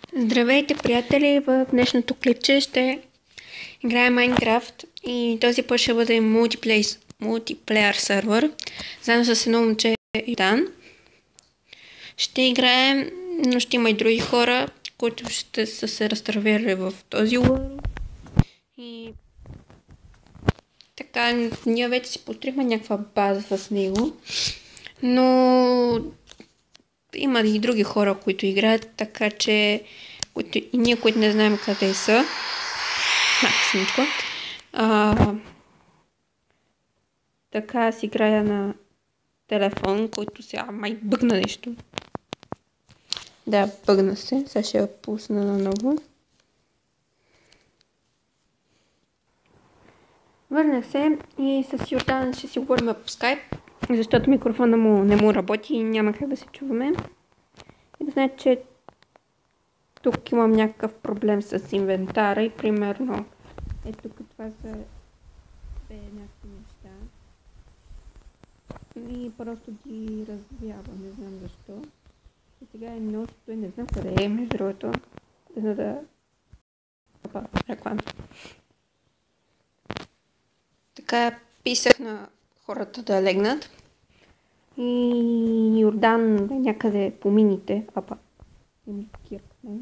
Здравейте, приятели! В днешното клипче ще играем Майнкрафт и този път ще бъде мултиплеер сервер, заедно с едно момче Дан. Ще играем, но ще има и други хора, които ще са се разтървели в този world. И така, ние вече си построихме някаква база с него, но има и други хора, които играят, така че и ние, които не знаем къде са. Начиничко. Така аз играя на телефон, който сега май бъгна нещо. Да, бъгна се. Сега ще я пусна наново. Върнах се и с Йордан ще си говорим по скайп, защото микрофона му не му работи и няма как да се чуваме. И да знаете, че тук имам някакъв проблем с инвентара и примерно ето тук това са някакви неща. И просто ги развява, не знам защо. И сега е множество и не знам къде е, между другото. За да... Опа, реклама. Така писах на хората да легнат. И Йордан някъде по мините. Опа. Има кирка, не?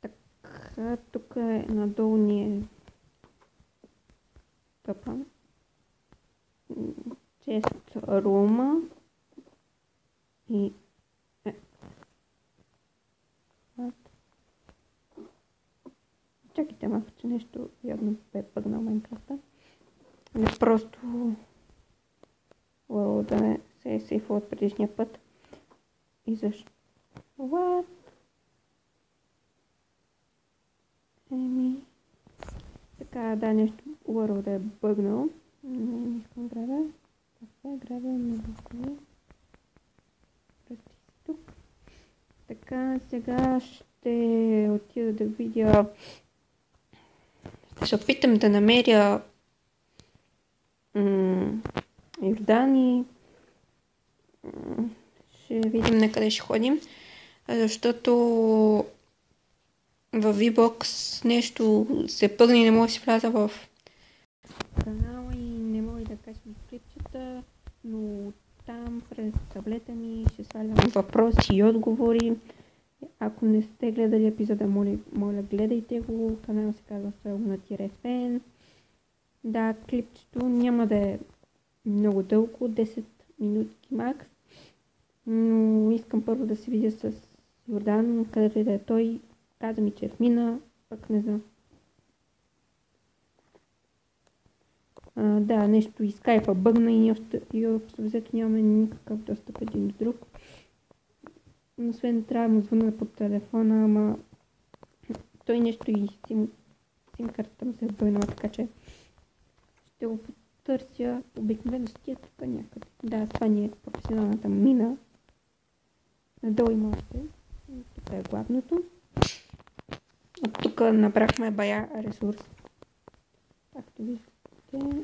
Така, тук е надолу ни е тъпа. Чест рума и чакайте малко, че нещо явно бе пъгнал Майнкрафта. Не просто да не се е сейфа от предишния път. И защо? What? Така, да, нещо World да е бъгнал. Не искам града. Това е града на Букви. Тук. Така, сега ще отида да видя. Ще се опитам да намеря Йордани. Ще видим на къде ще ходим. Защото в VBOX нещо се пъгне и не мога да си вляза в канала и не мога да качвам клипчета, но там през таблета ми ще свалям въпроси и отговори. Ако не сте гледали епизода, моля гледайте го. Канал се казва Сълна-Фен. Да, клипчето няма да е много дълго, 10 минутки макс. Но искам първо да се видя с Йордан, където и да е той. Каза ми, че е в мина, пък не знам. Да, нещо и скайпа бъгна и общо взето нямаме никакъв достъп един до друг. Освен трябва да му звъна по телефона, ама той нещо и сим-картата му се е бъгнала, така че ще го потърся. Обикновено с тия тук някъде. Да, това ни е професионалната мина. Надолу има още. Тук е главното. От тук набрахме бая ресурс. Както виждате.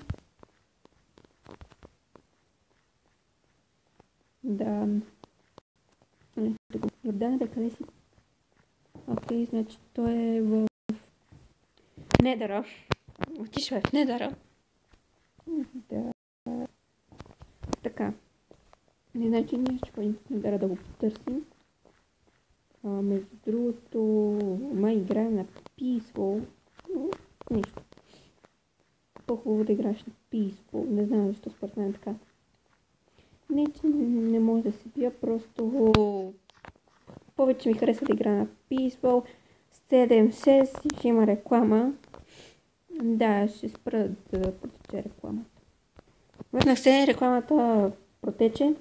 Да. Йордан, да, къде си? Окей, значи той е в Недъра. Отишва в Недъра. Да. Така. Не значи ние ще ходим в Недъра да го потърсим. Между другото, май играем на Peaceful. Нищо. По-хубаво да играеш на Peaceful. Не знам защо според мен така. Не, че не може да се бия, просто повече ми харесва да игра на Peaceful. 7-6 и ще има реклама. Да, ще спра да протече рекламата. Върнах се, рекламата протече.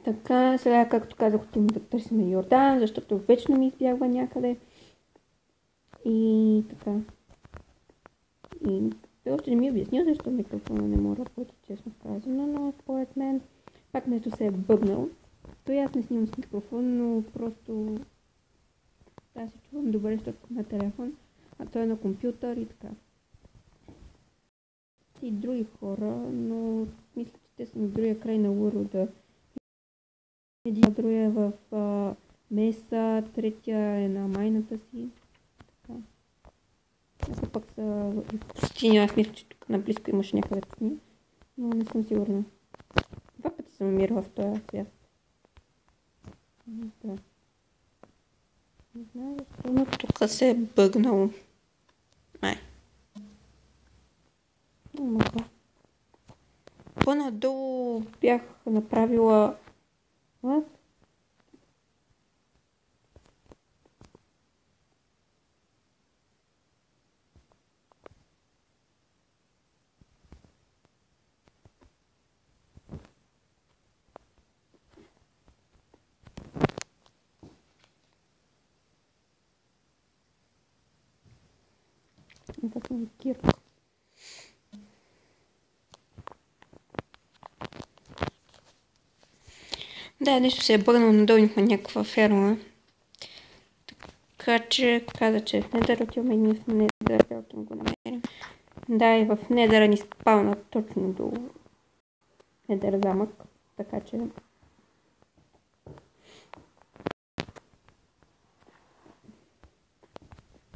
Така, сега, както казах, отивам да търсим Йордан, защото вечно ми избягва някъде. И така. И той още не ми обяснил, защо микрофона не мога да работи, честно казано, но според мен пак нещо се е бъбнал. Той аз не снимам с микрофон, но просто аз се чувам добре, защото на телефон, а той е на компютър и така. И други хора, но мисля, че те са на другия край на World. Един другия в Меса, третия е на майната си. Така. Ако пък са в пустиня, аз мисля, че тук наблизко имаше някъде пустиня, но не съм сигурна. Два пъти съм умирала в този свят. Да. Не знам защо, но тук се е бъгнало. Ай. Омага. По-надолу бях направила... What? Това съм кирка. Да, нещо се е бъгнало надолу, има някаква ферма. Така че каза, че в Недър отиваме и ние в Недър, да го намерим. Да, и в Недъра ни спална точно до Недър замък, така че...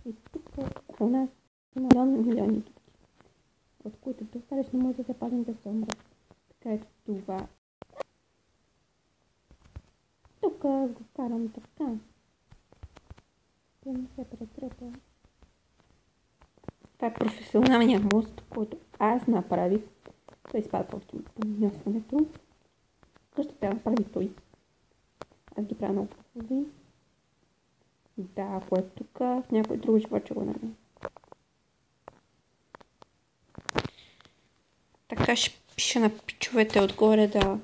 И тук у нас има милиони дупки, от които достатъчно може да се паднем да се умрат. Така ето това. Тук го карам така. Да не се претрепа. Това е професионалният мост, който аз направих. Той изпада по мясването. Къщата трябва да прави той. Аз ги правя много хубави. Да, ако е тук, някой друг живот ще го намери. Така ще пиша на пичовете отгоре да...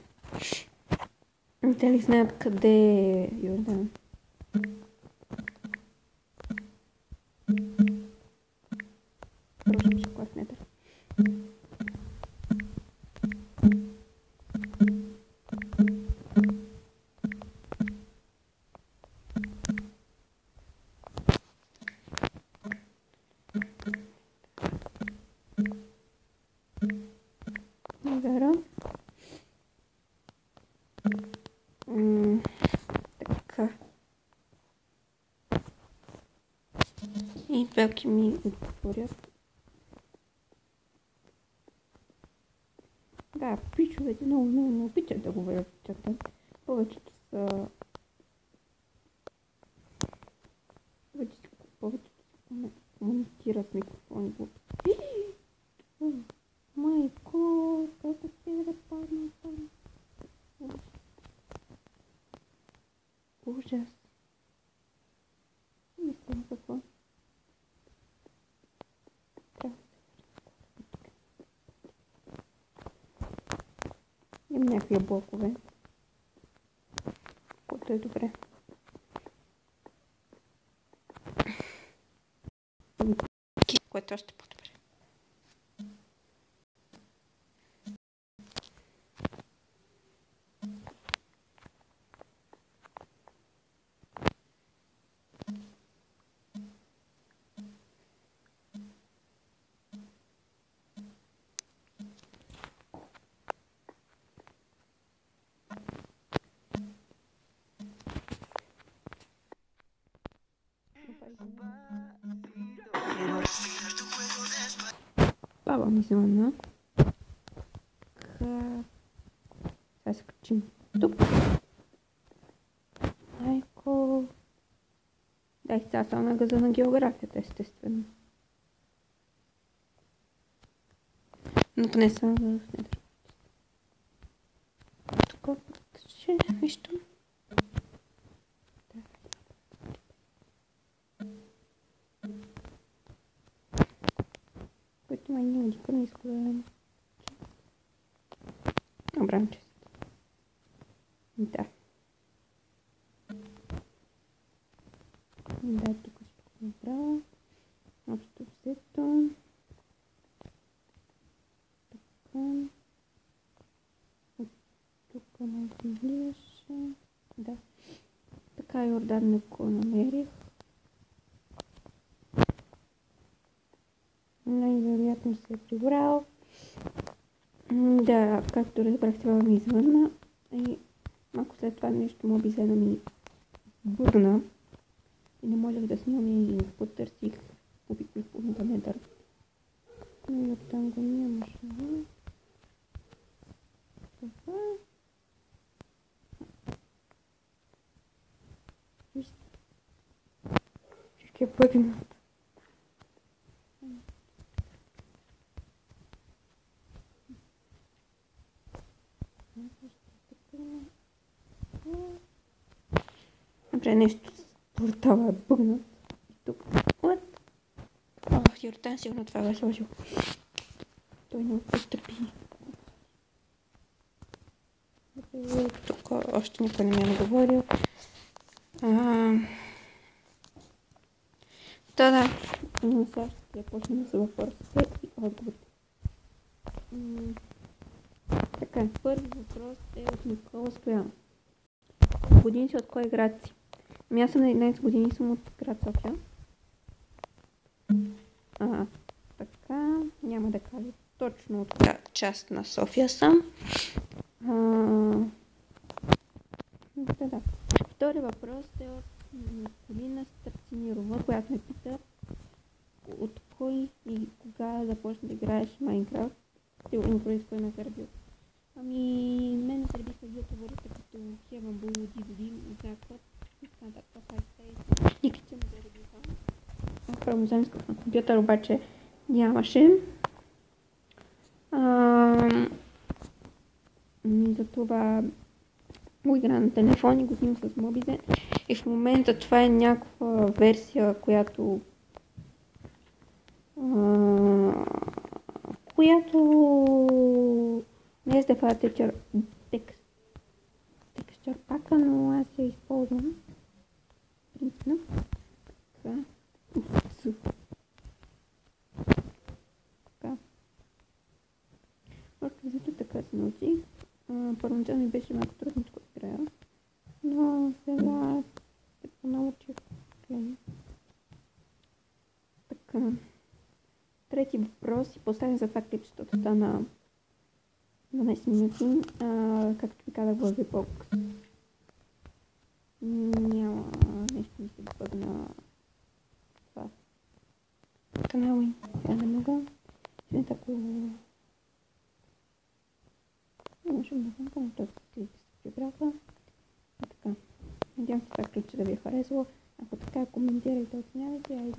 Дали знаят къде е Йордан. Първо ще клас Недър. Недъра. Така. И белки ми отворят. Да, пичовете много не обичат да го върчат. Повечето са... Повечето комуникира с микрофони. Майко, колко се да падна там. Ужас. Мислям какво. Трябва да се имам някакви блокове. Което е добре. Което още по-добре. Баба ми звънна. Сега се качим тук. Майко. Да, сега съм на газа на географията, естествено. Но поне съм в Недър. Тук ще виждам. Който май няма никъде не иска да дадем. Обрам чест. Да. Да, тук ще го направя. Общо взето. Така. Тук май се излизаше. Да. Така Йордан не го намерих. Най-вероятно се е прибрал. Да, както разбрахте, баба ми звънна. И Малко след това нещо мобизена ми бъгна и не можех да снимам и потърсих по Nether. Но и оттам го нямаше. Това. Всички е бъгнат. Добре, нещо с портала е бъгнат. И тук. What? Йордан сигурно това е сложил. Той не потърпи. Тук още никой не ми е наговорил. Да. Сега ще я почнем с въпросите и отговорите. Така, първи въпрос е от Никола Стоянов. Години си от кой град си? Ами аз съм на 11 години, съм от град София. Така, няма да кажа точно от коя част на София съм. Да. Втори въпрос е от Полина Старцинирова, която ме пита от кой и кога започна да играеш Майнкрафт. Сигурно преди кой ме заребил. Ами, мен ме заребиха ютубърите като Heaven Blue, DVD, Закът и така нататък. Никой ме заребиха. Първоземска на компютър обаче нямаше. Затова го игра на телефон и го снимам с Mobizen. И в момента това е някаква версия, която не е с това текстчър пака, но аз я използвам. Принципно. Така. Така. Просто взето така се научих. Първоначално ми беше малко трудничко да играя, но сега се понаучих. Така. Трети въпрос и поставям за това клип, защото стана 12 минути. Както ви казах в VBOX, няма нещо ми се бъгна това канала и сега не мога. След ако може да съм към този клип се прибраха. Така. Надявам се това клипче да ви е харесало. Ако така, коментирайте, оценявайте.